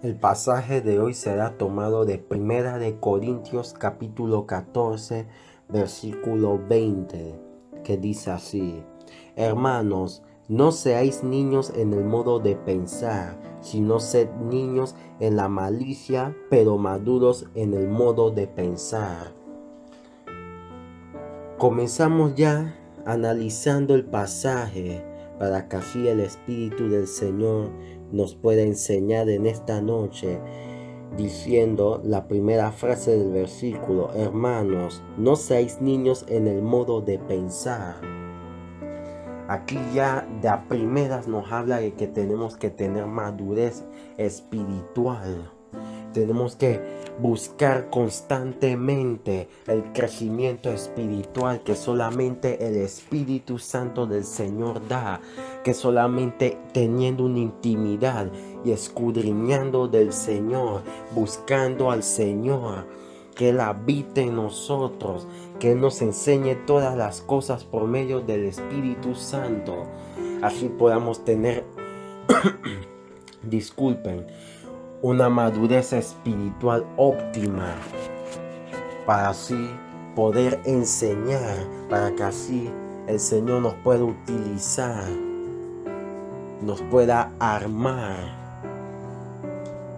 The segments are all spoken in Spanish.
El pasaje de hoy será tomado de Primera de Corintios capítulo 14, versículo 20, que dice así: Hermanos, no seáis niños en el modo de pensar, sino sed niños en la malicia, pero maduros en el modo de pensar. Comenzamos ya analizando el pasaje para que así el Espíritu del Señor nos pueda enseñar en esta noche, diciendo la primera frase del versículo: hermanos, no seáis niños en el modo de pensar. Aquí ya de a primeras nos habla de que tenemos que tener madurez espiritual. Tenemos que buscar constantemente el crecimiento espiritual que solamente el Espíritu Santo del Señor da, que solamente teniendo una intimidad y escudriñando del Señor, buscando al Señor, que Él habite en nosotros, que Él nos enseñe todas las cosas por medio del Espíritu Santo, así podamos tener una madurez espiritual óptima, para así poder enseñar, para que así el Señor nos pueda utilizar, nos pueda armar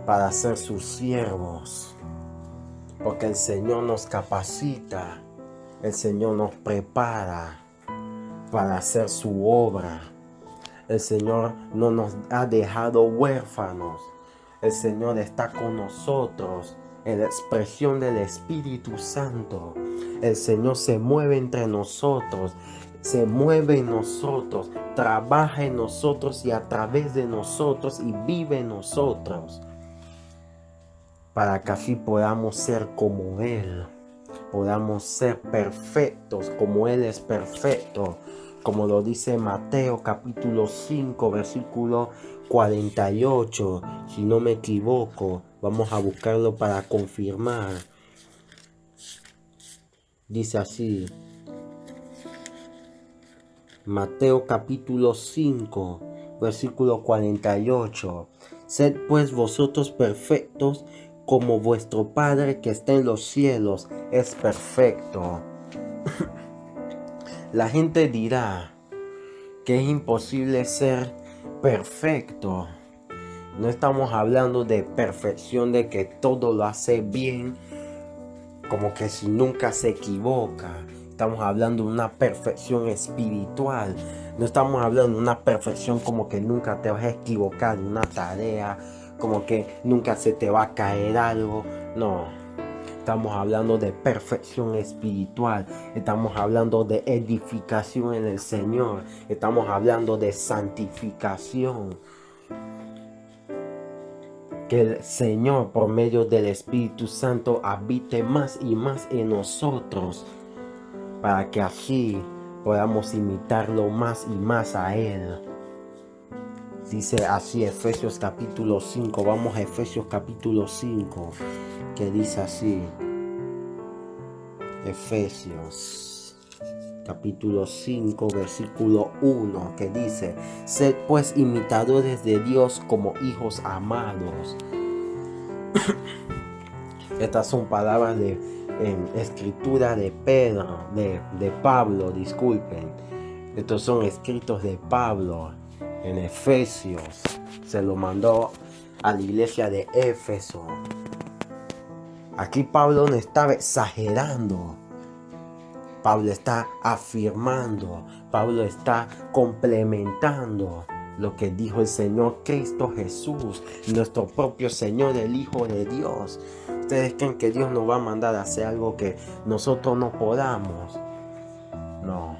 para ser sus siervos, porque el Señor nos capacita, el Señor nos prepara para hacer su obra. El Señor no nos ha dejado huérfanos. El Señor está con nosotros en la expresión del Espíritu Santo. El Señor se mueve entre nosotros, se mueve en nosotros, trabaja en nosotros y a través de nosotros y vive en nosotros, para que así podamos ser como Él, podamos ser perfectos como Él es perfecto, como lo dice Mateo capítulo 5 versículo 48, si no me equivoco. Vamos a buscarlo para confirmar. Dice así, Mateo capítulo 5 versículo 48: Sed pues vosotros perfectos, como vuestro Padre que está en los cielos es perfecto. La gente dirá que es imposible ser perfecto. No estamos hablando de perfección, de que todo lo hace bien, como que si nunca se equivoca. Estamos hablando de una perfección espiritual. No estamos hablando de una perfección como que nunca te vas a equivocar en una tarea, como que nunca se te va a caer algo. No, estamos hablando de perfección espiritual. Estamos hablando de edificación en el Señor. Estamos hablando de santificación. Que el Señor, por medio del Espíritu Santo, habite más y más en nosotros, para que así podamos imitarlo más y más a Él. Dice así Efesios capítulo 5. Vamos a Efesios capítulo 5, que dice así. Efesios capítulo 5 versículo 1, que dice: Sed pues imitadores de Dios como hijos amados. Estas son palabras en escritura de Pedro, de Pablo, disculpen. Estos son escritos de Pablo en Efesios. Se lo mandó a la iglesia de Éfeso. Aquí Pablo no estaba exagerando. Pablo está afirmando. Pablo está complementando lo que dijo el Señor Cristo Jesús, nuestro propio Señor, el Hijo de Dios. ¿Ustedes creen que Dios nos va a mandar a hacer algo que nosotros no podamos? No.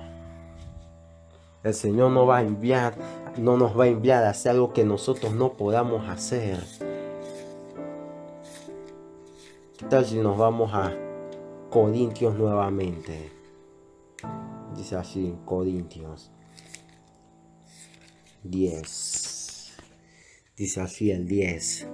El Señor no nos va a enviar a hacer algo que nosotros no podamos hacer. ¿Qué tal si nos vamos a Corintios nuevamente? Dice así, Corintios 10. Dice así el 10.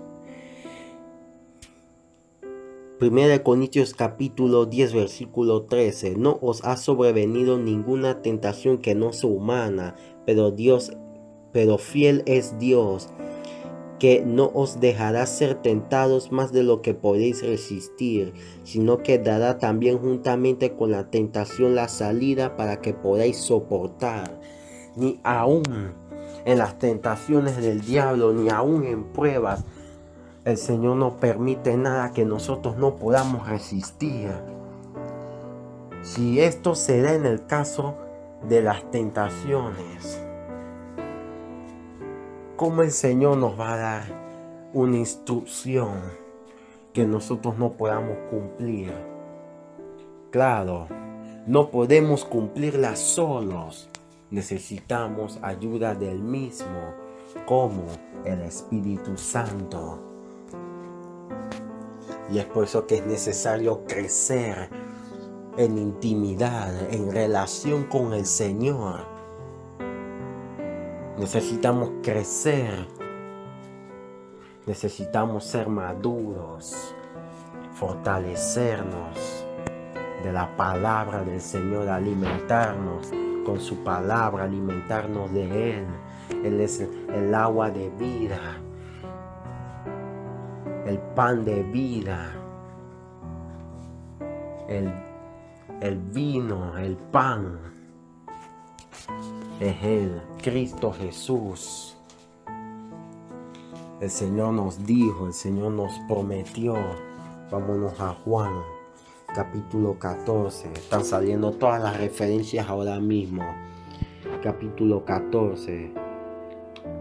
1 Corintios capítulo 10 versículo 13. No os ha sobrevenido ninguna tentación que no sea humana, pero fiel es Dios, que no os dejará ser tentados más de lo que podéis resistir, sino que dará también juntamente con la tentación la salida para que podáis soportar. Ni aún en las tentaciones del diablo, ni aún en pruebas, el Señor no permite nada que nosotros no podamos resistir. Si esto se da en el caso de las tentaciones, ¿cómo el Señor nos va a dar una instrucción que nosotros no podamos cumplir? Claro, no podemos cumplirla solos. Necesitamos ayuda del mismo, como el Espíritu Santo. Y es por eso que es necesario crecer en intimidad, en relación con el Señor. Necesitamos crecer. Necesitamos ser maduros, fortalecernos de la palabra del Señor, alimentarnos con su palabra, alimentarnos de Él. Él es el agua de vida, el pan de vida, el vino, el pan. Es Él, Cristo Jesús. El Señor nos dijo, el Señor nos prometió. Vámonos a Juan, capítulo 14. Están saliendo todas las referencias ahora mismo. Capítulo 14.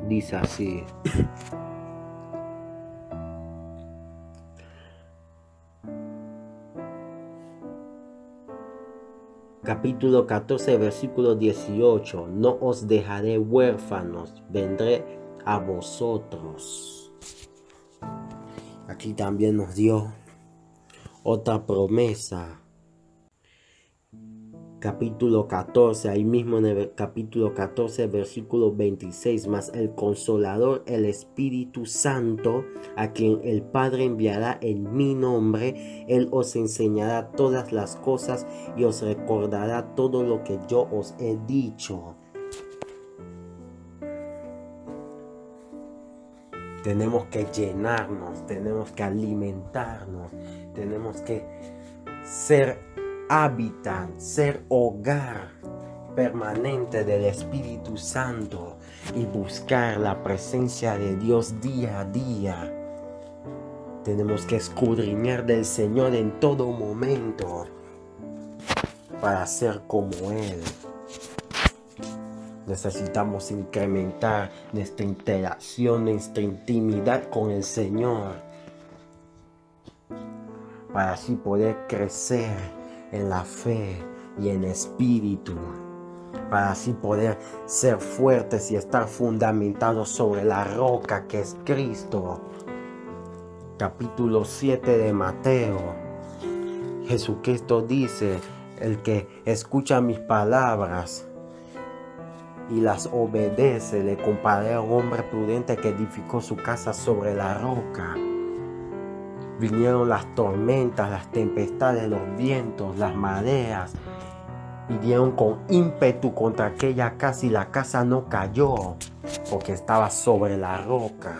Dice así. Capítulo 14, versículo 18. No os dejaré huérfanos, vendré a vosotros. Aquí también nos dio otra promesa. Capítulo 14, ahí mismo en el capítulo 14, versículo 26. Mas el Consolador, el Espíritu Santo, a quien el Padre enviará en mi nombre, Él os enseñará todas las cosas y os recordará todo lo que yo os he dicho. Tenemos que llenarnos, tenemos que alimentarnos, tenemos que ser hábitat, ser hogar permanente del Espíritu Santo y buscar la presencia de Dios día a día. Tenemos que escudriñar del Señor en todo momento para ser como Él. Necesitamos incrementar nuestra interacción, nuestra intimidad con el Señor, para así poder crecer en la fe y en espíritu, para así poder ser fuertes y estar fundamentados sobre la roca que es Cristo. Capítulo 7 de Mateo. Jesucristo dice: el que escucha mis palabras y las obedece, le comparé a un hombre prudente que edificó su casa sobre la roca. Vinieron las tormentas, las tempestades, los vientos, las mareas, y dieron con ímpetu contra aquella casa, y la casa no cayó, porque estaba sobre la roca.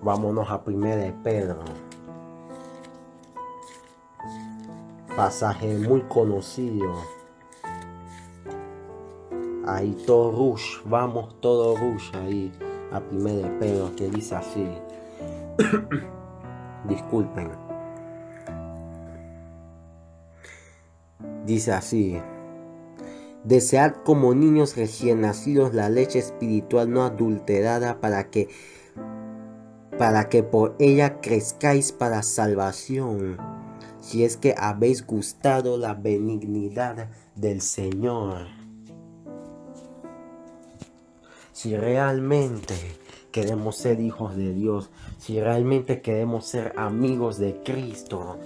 Vámonos a 1 de Pedro. Pasaje muy conocido. Ahí todo rush, vamos todo rush ahí a 1 de Pedro, que dice así. Disculpen. Dice así: desead como niños recién nacidos la leche espiritual no adulterada, para que por ella crezcáis para salvación, si es que habéis gustado la benignidad del Señor. Si realmente queremos ser hijos de Dios, si realmente queremos ser amigos de Cristo,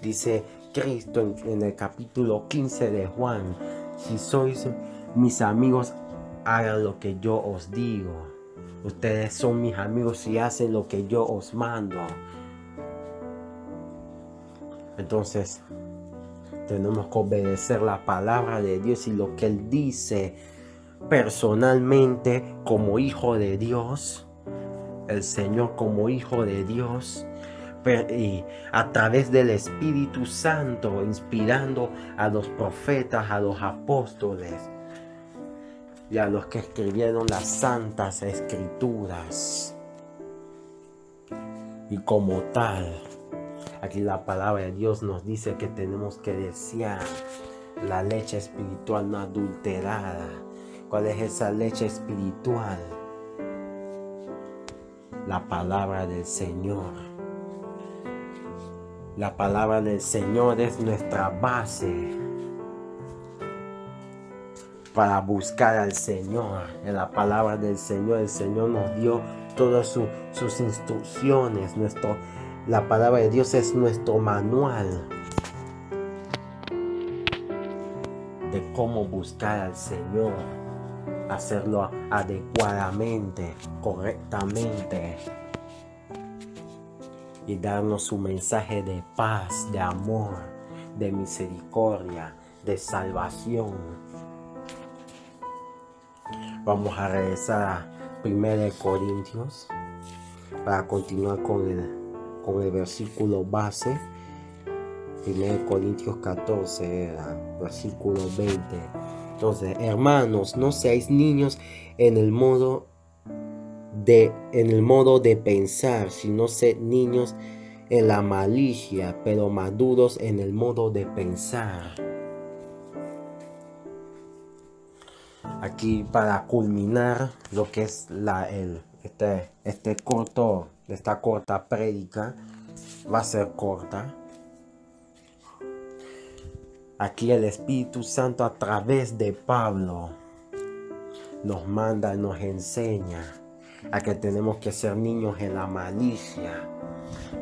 dice Cristo en el capítulo 15 de Juan: si sois mis amigos, hagan lo que yo os digo. Ustedes son mis amigos si hacen lo que yo os mando. Entonces, tenemos que obedecer la palabra de Dios y lo que Él dice, personalmente como hijo de Dios, el Señor como hijo de Dios, y a través del Espíritu Santo, inspirando a los profetas, a los apóstoles y a los que escribieron las santas escrituras. Y como tal, aquí la palabra de Dios nos dice que tenemos que desear la leche espiritual no adulterada. ¿Cuál es esa leche espiritual? La palabra del Señor. La palabra del Señor es nuestra base para buscar al Señor. En la palabra del Señor, el Señor nos dio todas sus instrucciones. La palabra de Dios es nuestro manual de cómo buscar al Señor, hacerlo adecuadamente, correctamente, y darnos su mensaje de paz, de amor, de misericordia, de salvación. Vamos a regresar a 1 Corintios para continuar con el versículo base. 1 Corintios 14, versículo 20. Entonces, hermanos, no seáis niños en el modo de pensar, sino sed niños en la malicia, pero maduros en el modo de pensar. Aquí, para culminar lo que es esta corta prédica, va a ser corta. Aquí el Espíritu Santo, a través de Pablo, nos manda, nos enseña a que tenemos que ser niños en la malicia.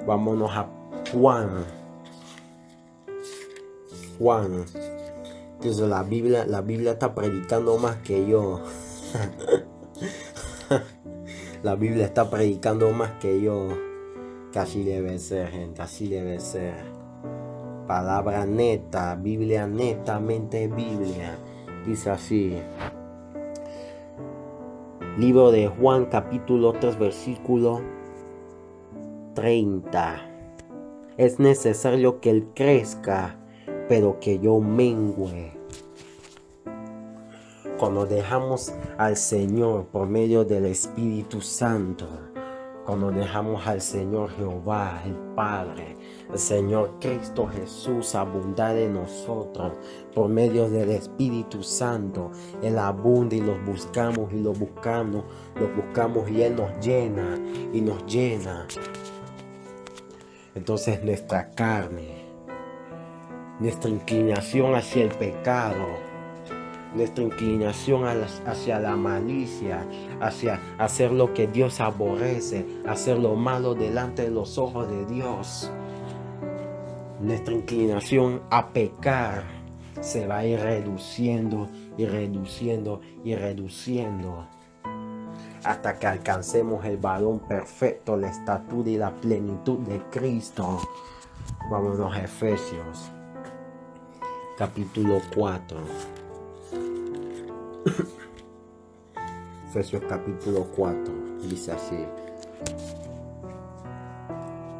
Vámonos a Juan. Entonces la Biblia está predicando más que yo. La Biblia está predicando más que yo. Que así debe ser, gente, así debe ser. Palabra neta, Biblia netamente Biblia. Dice así. Libro de Juan, capítulo 3, versículo 30. Es necesario que Él crezca, pero que yo mengüe. Cuando dejamos al Señor por medio del Espíritu Santo, cuando dejamos al Señor Jehová, el Padre, el Señor Cristo Jesús abundar en nosotros por medio del Espíritu Santo, Él abunda y los buscamos y los buscamos y Él nos llena y nos llena. Entonces nuestra carne, nuestra inclinación hacia el pecado, nuestra inclinación hacia la malicia, hacia hacer lo que Dios aborrece, hacer lo malo delante de los ojos de Dios, nuestra inclinación a pecar se va a ir reduciendo y reduciendo y reduciendo hasta que alcancemos el varón perfecto, la estatura y la plenitud de Cristo. Vámonos a Efesios capítulo 4. Efesios capítulo 4 dice así,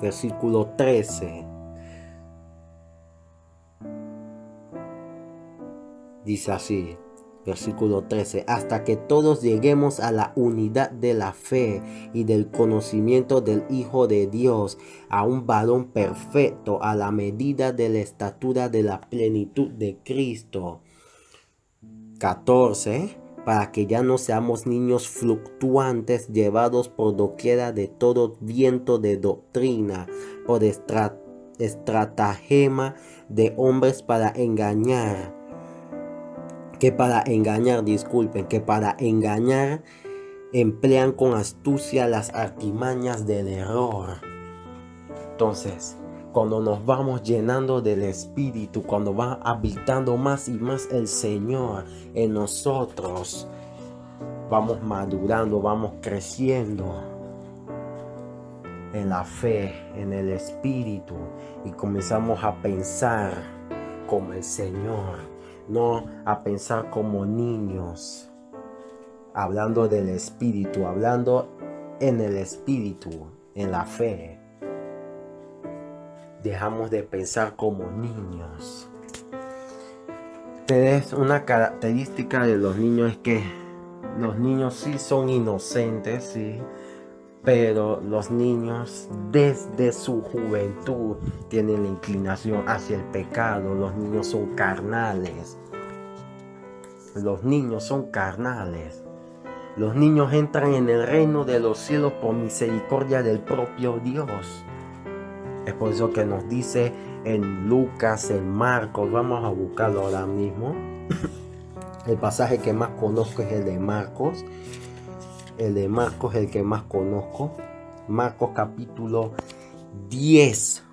versículo 13. Dice así, versículo 13: hasta que todos lleguemos a la unidad de la fe y del conocimiento del Hijo de Dios, a un varón perfecto, a la medida de la estatura de la plenitud de Cristo. 14. Para que ya no seamos niños fluctuantes, llevados por doquiera de todo viento de doctrina, por estratagema de hombres para engañar, que para engañar emplean con astucia las artimañas del error. Entonces, cuando nos vamos llenando del Espíritu, cuando va habitando más y más el Señor en nosotros, vamos madurando, vamos creciendo en la fe, en el Espíritu, y comenzamos a pensar como el Señor, no a pensar como niños, hablando del espíritu, hablando en el espíritu, en la fe. Dejamos de pensar como niños. Una característica de los niños es que los niños sí son inocentes, sí, pero los niños desde su juventud tienen la inclinación hacia el pecado. Los niños son carnales. Los niños son carnales. Los niños entran en el reino de los cielos por misericordia del propio Dios. Es por eso que nos dice en Lucas, en Marcos, vamos a buscarlo ahora mismo. El pasaje que más conozco es el de Marcos. El de Marcos es el que más conozco. Marcos capítulo 10.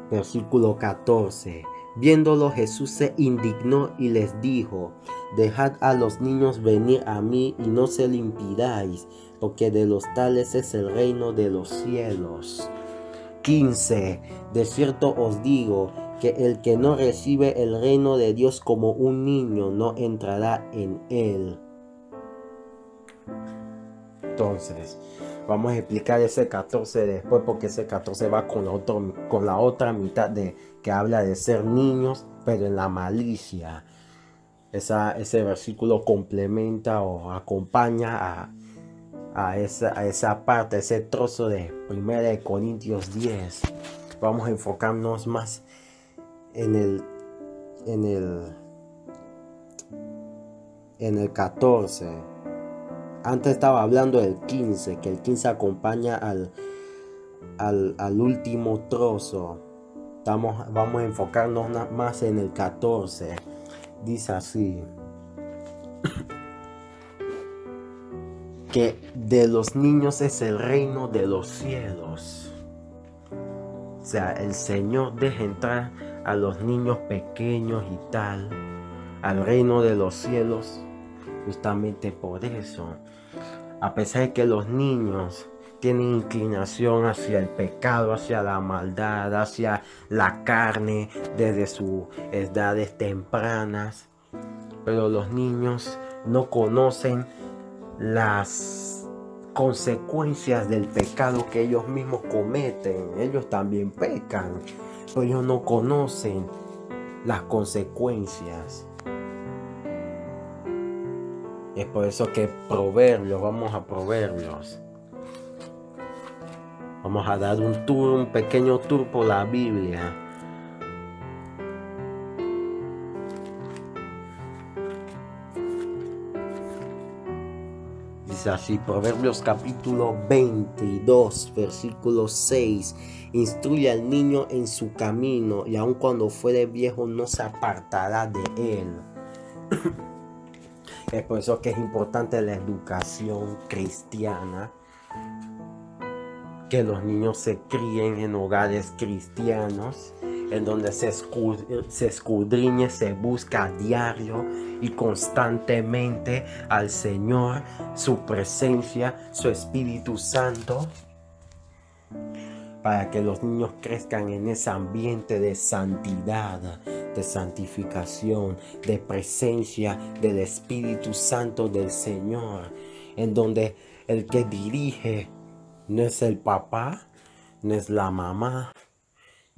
Versículo 14. Viéndolo, Jesús se indignó y les dijo: dejad a los niños venir a mí y no se lo impidáis, porque de los tales es el reino de los cielos. 15. De cierto os digo que el que no recibe el reino de Dios como un niño no entrará en él. Entonces, vamos a explicar ese 14 después, porque ese 14 va con la otra mitad que habla de ser niños, pero en la malicia. Ese versículo complementa o acompaña a esa parte, ese trozo de 1 Corintios 10. Vamos a enfocarnos más en el 14. Antes estaba hablando del 15, que el 15 acompaña al último trozo. Vamos a enfocarnos más en el 14. Dice así: que de los niños es el reino de los cielos. O sea, el Señor deja entrar a los niños pequeños y tal al reino de los cielos, justamente por eso. A pesar de que los niños tienen inclinación hacia el pecado, hacia la maldad, hacia la carne desde sus edades tempranas, pero los niños no conocen las consecuencias del pecado que ellos mismos cometen. Ellos también pecan, pero ellos no conocen las consecuencias. Es por eso que Proverbios, vamos a Proverbios. Vamos a dar un pequeño tour por la Biblia. Dice así, Proverbios capítulo 22, versículo 6. Instruye al niño en su camino, y aun cuando fuere viejo no se apartará de él. Es por eso que es importante la educación cristiana, que los niños se críen en hogares cristianos, en donde se escudriñe, se busca a diario y constantemente al Señor, su presencia, su Espíritu Santo, para que los niños crezcan en ese ambiente de santidad, de santificación, de presencia del Espíritu Santo del Señor, en donde el que dirige no es el papá, no es la mamá,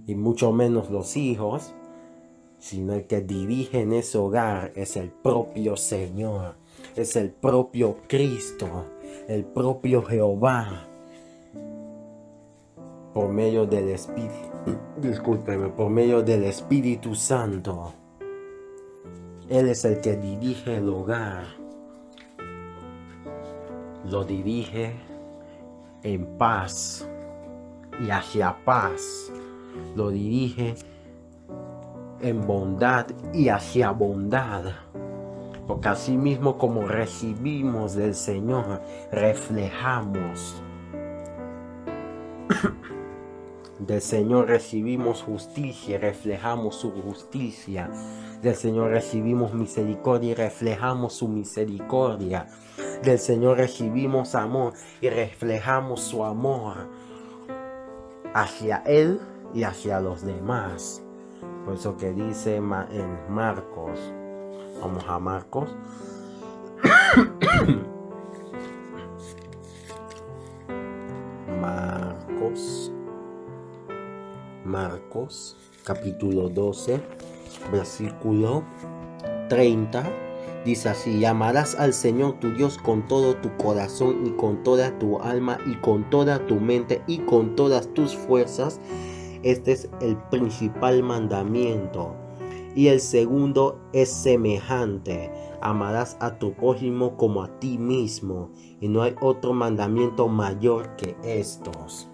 y mucho menos los hijos, sino el que dirige en ese hogar es el propio Señor, es el propio Cristo, el propio Jehová, por medio del Espíritu Santo. Él es el que dirige el hogar, lo dirige en paz y hacia paz, lo dirige en bondad y hacia bondad, porque así mismo como recibimos del Señor, reflejamos. Del Señor recibimos justicia y reflejamos su justicia. Del Señor recibimos misericordia y reflejamos su misericordia. Del Señor recibimos amor y reflejamos su amor hacia Él y hacia los demás. Por eso que dice en Marcos, vamos a Marcos. Marcos, capítulo 12, versículo 30, dice así: llamarás al Señor tu Dios con todo tu corazón y con toda tu alma y con toda tu mente y con todas tus fuerzas. Este es el principal mandamiento. Y el segundo es semejante: amarás a tu prójimo como a ti mismo. Y no hay otro mandamiento mayor que estos.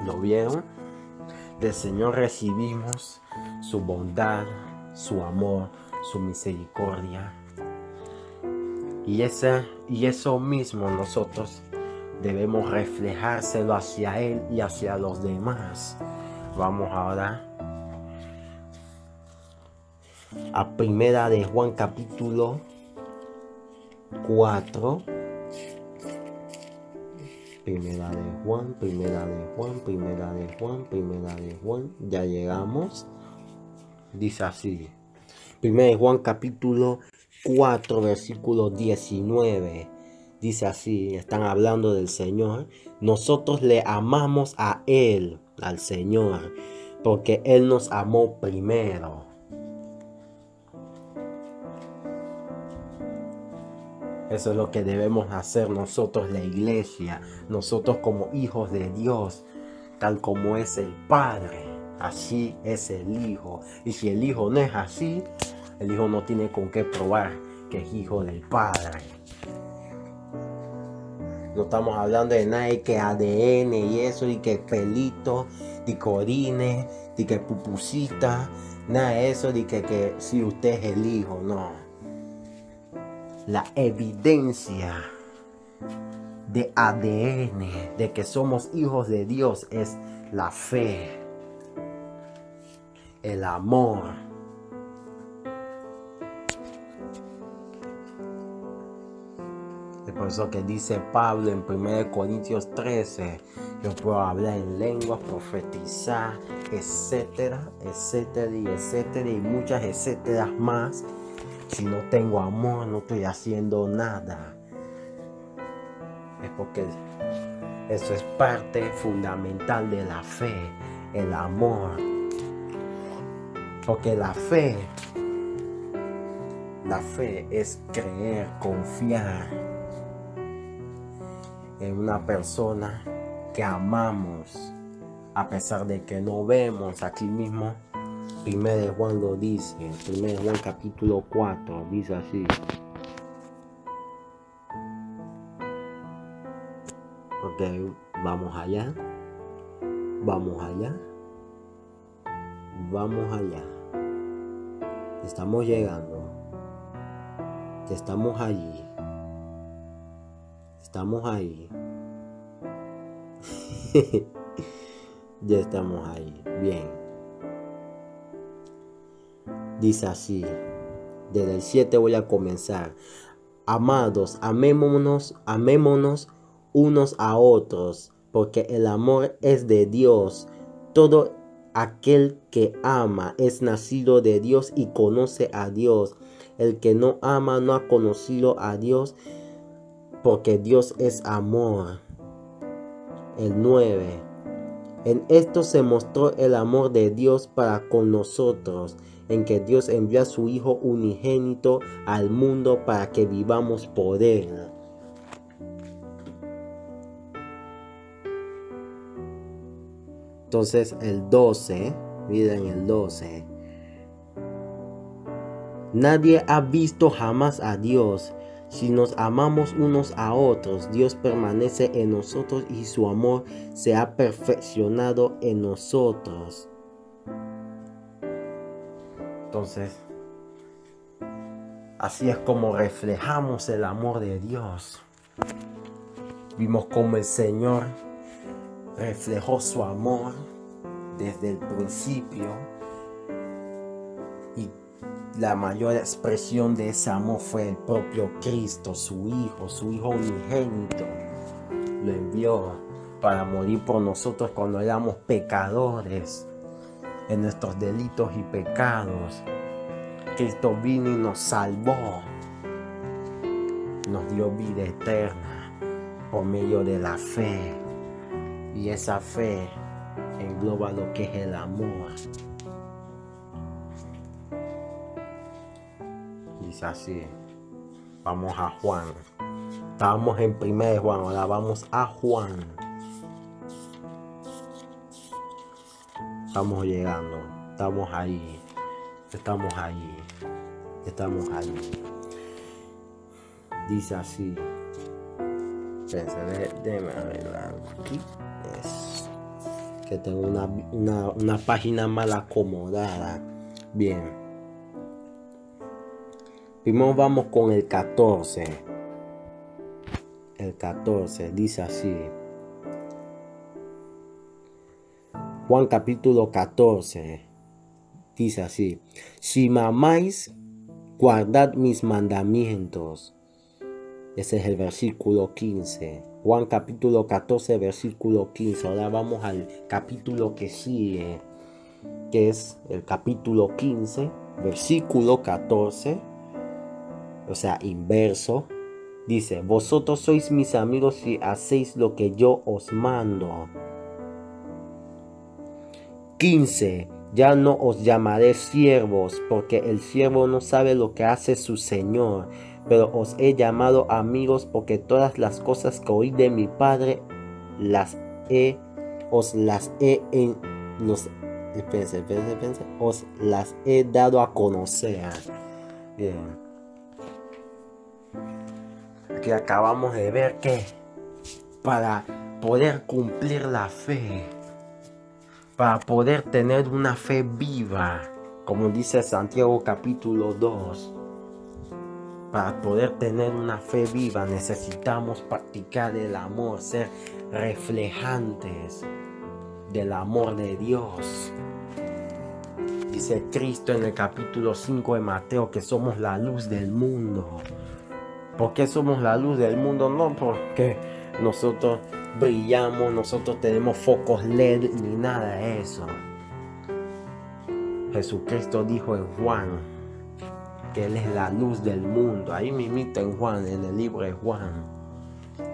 ¿Lo vieron? Del Señor recibimos su bondad, su amor, su misericordia. Y eso mismo nosotros debemos reflejárselo hacia Él y hacia los demás. Vamos ahora a Primera de Juan capítulo 4. Primera de Juan, ya llegamos. Dice así: Primera de Juan capítulo 4, versículo 19. Dice así, están hablando del Señor. Nosotros le amamos a Él, al Señor, porque Él nos amó primero. Eso es lo que debemos hacer nosotros, la iglesia, nosotros como hijos de Dios, tal como es el Padre, así es el Hijo. Y si el Hijo no es así, el Hijo no tiene con qué probar que es hijo del Padre. No estamos hablando de nada de que ADN y eso, y que pelito, de que orine, de que pupusita, nada de eso, de que si usted es el Hijo, no. La evidencia de ADN de que somos hijos de Dios es la fe, el amor. Es por eso que dice Pablo en 1 Corintios 13, yo puedo hablar en lenguas, profetizar, etcétera, y muchas etcéteras más. Si no tengo amor, no estoy haciendo nada. Es porque eso es parte fundamental de la fe, el amor. Porque la fe es creer, confiar en una persona que amamos, a pesar de que no vemos. Aquí mismo Primera de Juan lo dice, Primera de Juan capítulo 4, dice así. Ok, vamos allá. Estamos llegando. Estamos allí. Ya estamos ahí. Bien. Dice así, desde el 7 voy a comenzar. Amados, amémonos unos a otros, porque el amor es de Dios. Todo aquel que ama es nacido de Dios y conoce a Dios. El que no ama no ha conocido a Dios, porque Dios es amor. El 9. En esto se mostró el amor de Dios para con nosotros, en que Dios envió a su Hijo unigénito al mundo para que vivamos por Él. Entonces el 12, miren el 12. Nadie ha visto jamás a Dios. Si nos amamos unos a otros, Dios permanece en nosotros y su amor se ha perfeccionado en nosotros. Entonces, así es como reflejamos el amor de Dios. Vimos cómo el Señor reflejó su amor desde el principio, y la mayor expresión de ese amor fue el propio Cristo, su Hijo unigénito. Lo envió para morir por nosotros cuando éramos pecadores. en nuestros delitos y pecados. Cristo vino y nos salvó. Nos dio vida eterna por medio de la fe. Y esa fe engloba lo que es el amor. Dice así. Vamos a Juan. Estábamos en 1 Juan, ahora vamos a Juan. Estamos llegando, estamos ahí. Dice así. Déjame arreglar aquí. Que tengo una página mal acomodada. Bien. Primero vamos con el 14. El 14 dice así. Juan capítulo 14 dice así. Si me amáis, guardad mis mandamientos. Ese es el versículo 15. Juan capítulo 14 versículo 15. Ahora vamos al capítulo que sigue, que es el capítulo 15 versículo 14. O sea, inverso. Dice, vosotros sois mis amigos si hacéis lo que yo os mando. 15. Ya no os llamaré siervos, porque el siervo no sabe lo que hace su señor, pero os he llamado amigos, porque todas las cosas que oí de mi Padre os las he dado a conocer. Bien. Aquí acabamos de ver que para poder cumplir la fe, para poder tener una fe viva, como dice Santiago capítulo 2, para poder tener una fe viva necesitamos practicar el amor, ser reflejantes del amor de Dios. Dice Cristo en el capítulo 5 de Mateo que somos la luz del mundo. ¿Por qué somos la luz del mundo? No porque nosotros brillamos, nosotros tenemos focos LED ni nada de eso. Jesucristo dijo en Juan que Él es la luz del mundo. Ahí mismito en Juan, en el libro de Juan,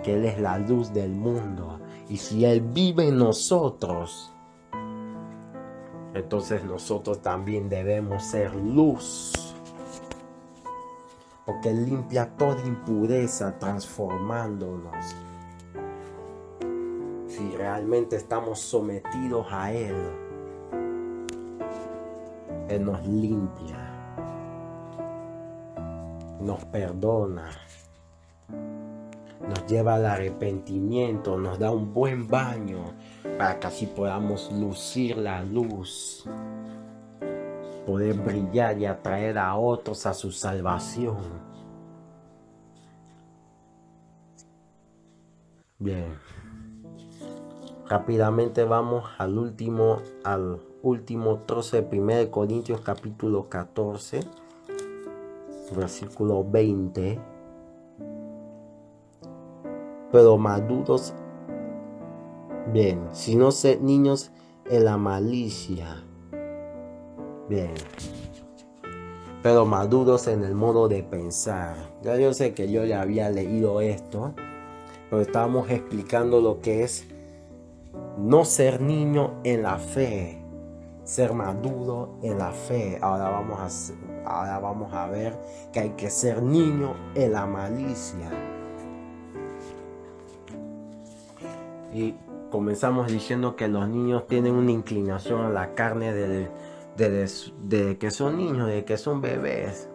que Él es la luz del mundo. Y si Él vive en nosotros, entonces nosotros también debemos ser luz. Porque Él limpia toda impureza transformándonos. Si realmente estamos sometidos a Él, Él nos limpia, nos perdona, nos lleva al arrepentimiento, nos da un buen baño para que así podamos lucir la luz, poder brillar y atraer a otros a su salvación. Bien, rápidamente vamos al último trozo de 1 Corintios capítulo 14, versículo 20. Pero maduros, bien, si no sed niños en la malicia. Bien, pero maduros en el modo de pensar. Ya yo sé que yo ya había leído esto, pero estábamos explicando lo que es no ser niño en la fe, ser maduro en la fe. Ahora vamos a ver que hay que ser niño en la malicia. Y comenzamos diciendo que los niños tienen una inclinación a la carne de que son niños, de que son bebés.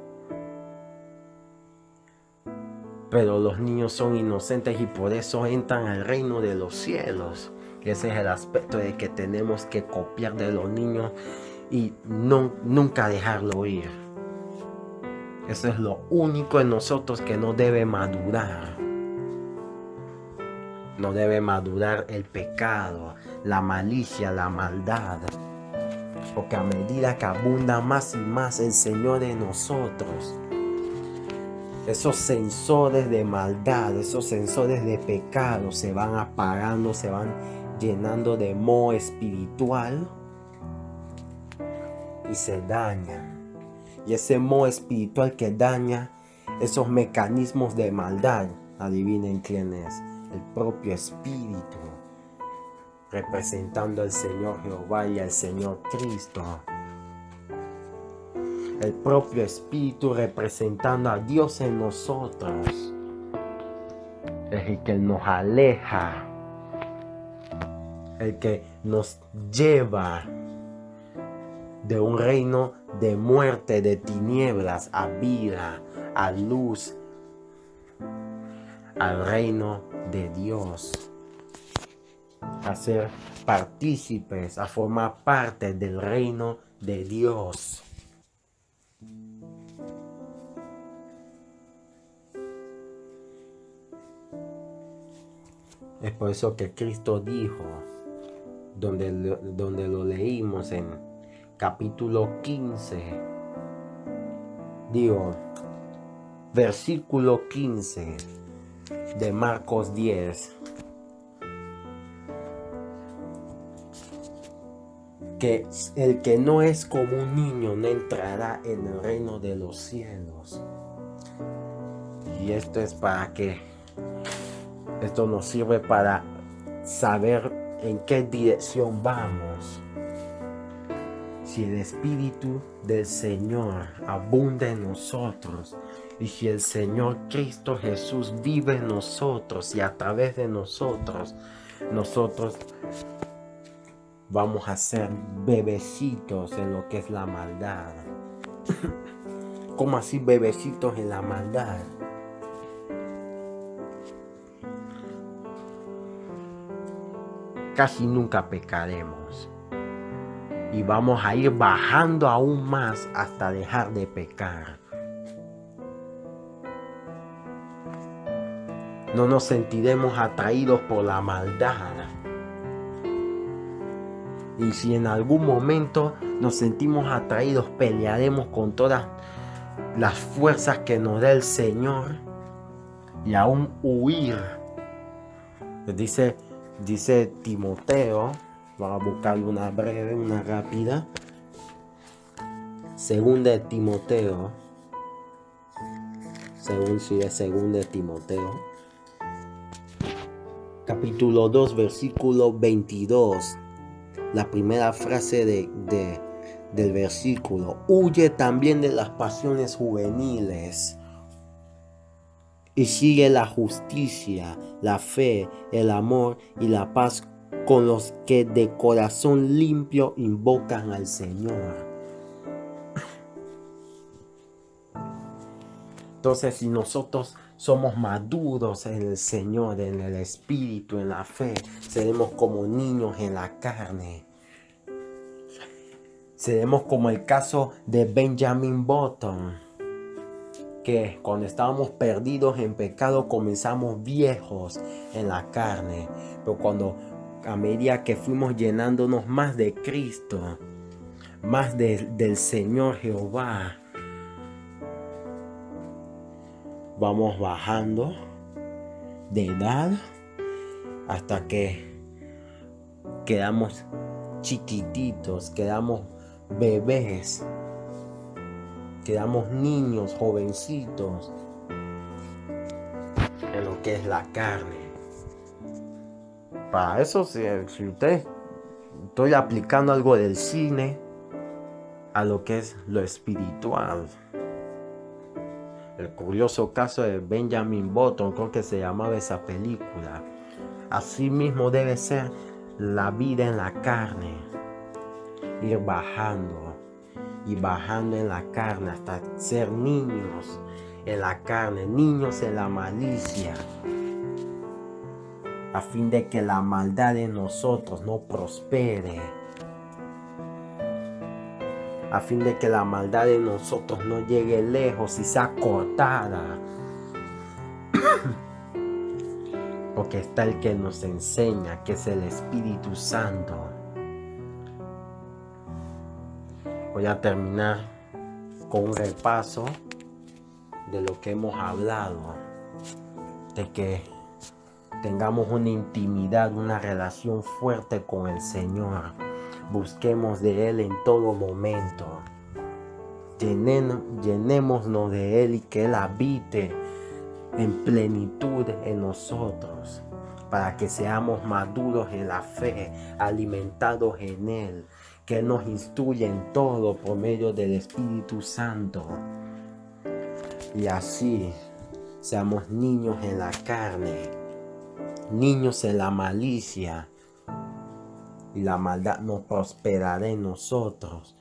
Pero los niños son inocentes y por eso entran al reino de los cielos. Ese es el aspecto de que tenemos que copiar de los niños y nunca dejarlo ir. Eso es lo único en nosotros que no debe madurar. No debe madurar el pecado, la malicia, la maldad. Porque a medida que abunda más y más el Señor en nosotros, esos sensores de maldad, esos sensores de pecado se van apagando, se van llenando de moho espiritual. y se daña. Y ese moho espiritual que daña esos mecanismos de maldad, adivinen quién es, el propio espíritu, representando al Señor Jehová y al Señor Cristo. El propio espíritu representando a Dios en nosotros. Es el que nos aleja, el que nos lleva de un reino de muerte, de tinieblas, a vida, a luz, al reino de Dios, a ser partícipes, a formar parte del reino de Dios. Es por eso que Cristo dijo, donde lo leímos en capítulo 15, versículo 15 de Marcos 10, que el que no es como un niño no entrará en el reino de los cielos. Y esto es esto nos sirve para saber en qué dirección vamos. Si el Espíritu del Señor abunda en nosotros, y si el Señor Cristo Jesús vive en nosotros y a través de nosotros vamos a ser bebecitos en lo que es la maldad. ¿Cómo así bebecitos en la maldad? Casi nunca pecaremos. Y vamos a ir bajando aún más hasta dejar de pecar. No nos sentiremos atraídos por la maldad. Y si en algún momento nos sentimos atraídos, pelearemos con todas las fuerzas que nos da el Señor y aún huir. Dice Timoteo, vamos a buscar una breve, una rápida. Segunda de Timoteo, segunda de Timoteo, capítulo 2, versículo 22. La primera frase del versículo: huye también de las pasiones juveniles y sigue la justicia, la fe, el amor y la paz con los que de corazón limpio invocan al Señor. Entonces, si nosotros somos maduros en el Señor, en el Espíritu, en la fe, seremos como niños en la carne. Seremos como el caso de Benjamin Button, que cuando estábamos perdidos en pecado comenzamos viejos en la carne, pero a medida que fuimos llenándonos más de Cristo, más del Señor Jehová, vamos bajando de edad hasta que quedamos chiquititos, quedamos bebés, quedamos niños, jovencitos en lo que es la carne. Para eso, si usted estoy aplicando algo del cine a lo que es lo espiritual. El curioso caso de Benjamin Button, creo que se llamaba esa película. Así mismo debe ser la vida en la carne. Ir bajando y bajando en la carne hasta ser niños en la carne, niños en la malicia, a fin de que la maldad en nosotros no prospere, a fin de que la maldad en nosotros no llegue lejos y sea cortada. Porque está el que nos enseña, que es el Espíritu Santo. Voy a terminar con un repaso de lo que hemos hablado, de que tengamos una intimidad, una relación fuerte con el Señor, Busquemos de Él en todo momento. Llenémonos de Él y que Él habite en plenitud en nosotros, para que seamos maduros en la fe, alimentados en Él, que Él nos instruya en todo por medio del Espíritu Santo. Y así seamos niños en la carne, niños en la malicia, y la maldad no prosperará en nosotros.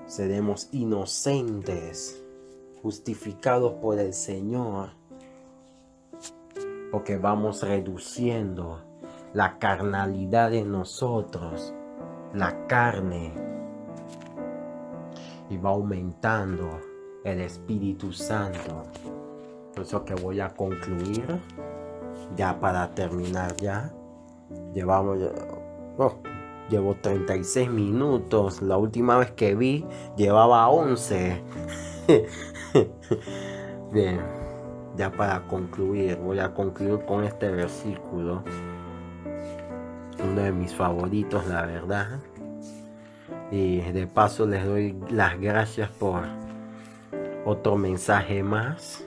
Seremos inocentes, justificados por el Señor, porque vamos reduciendo la carnalidad en nosotros, la carne, y va aumentando el Espíritu Santo. Por eso que voy a concluir, ya para terminar ya. Llevo 36 minutos. La última vez que vi llevaba 11. Bien, ya para concluir, voy a concluir con este versículo, uno de mis favoritos, la verdad. Y de paso les doy las gracias por otro mensaje más.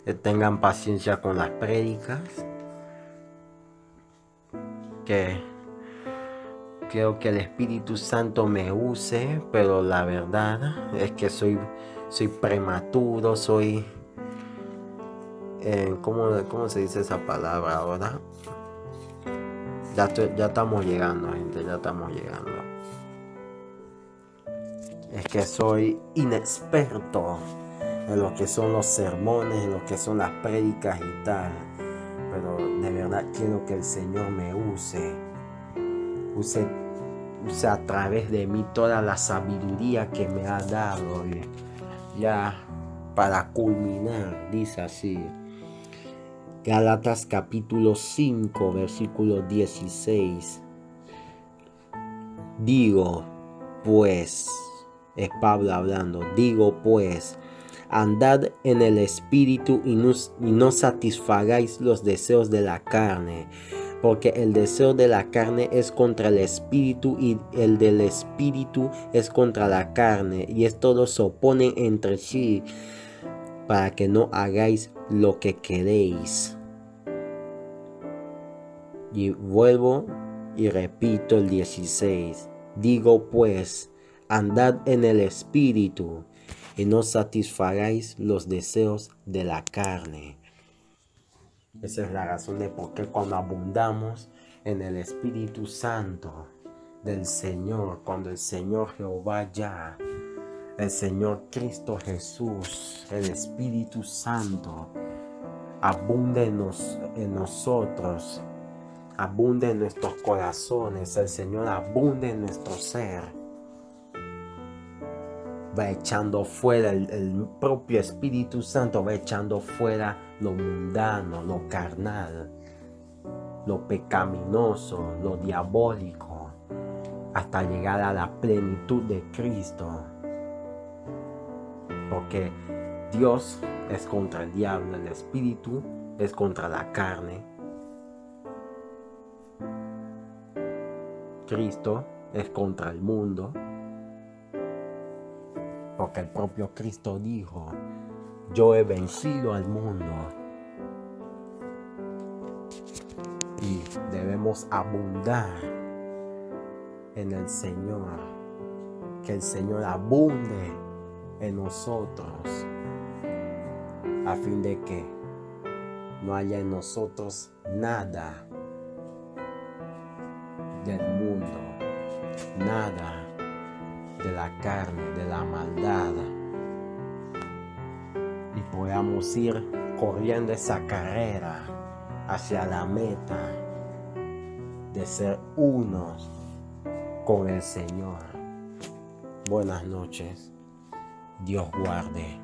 Que tengan paciencia con las prédicas, que quiero que el Espíritu Santo me use, pero la verdad es que soy prematuro, soy ¿cómo se dice esa palabra ahora? Ya estamos llegando, gente, ya estamos llegando. Es que soy inexperto en lo que son los sermones, en lo que son las prédicas y tal, pero de verdad quiero que el Señor me use a través de mí toda la sabiduría que me ha dado. Y ya para culminar, dice así, Gálatas capítulo 5 versículo 16, digo pues, es Pablo hablando, digo pues, andad en el Espíritu y no satisfagáis los deseos de la carne, porque el deseo de la carne es contra el Espíritu y el del Espíritu es contra la carne, y estos dos se oponen entre sí para que no hagáis lo que queréis. Y vuelvo y repito el 16, digo pues, andad en el Espíritu y no satisfagáis los deseos de la carne. Esa es la razón de por qué cuando abundamos en el Espíritu Santo del Señor, cuando el Señor Jehová ya, el Señor Cristo Jesús, el Espíritu Santo, abunde en nosotros, abunde en nuestros corazones, el Señor abunde en nuestro ser, va echando fuera, el propio Espíritu Santo va echando fuera lo mundano, lo carnal, lo pecaminoso, lo diabólico, hasta llegar a la plenitud de Cristo. Porque Dios es contra el diablo, el Espíritu es contra la carne, Cristo es contra el mundo. Porque el propio Cristo dijo, yo he vencido al mundo. Y debemos abundar en el Señor. Que el Señor abunde en nosotros. A fin de que no haya en nosotros nada del mundo. Nada de la carne, de la maldad, y podamos ir corriendo esa carrera hacia la meta de ser unos con el Señor. Buenas noches, Dios guarde.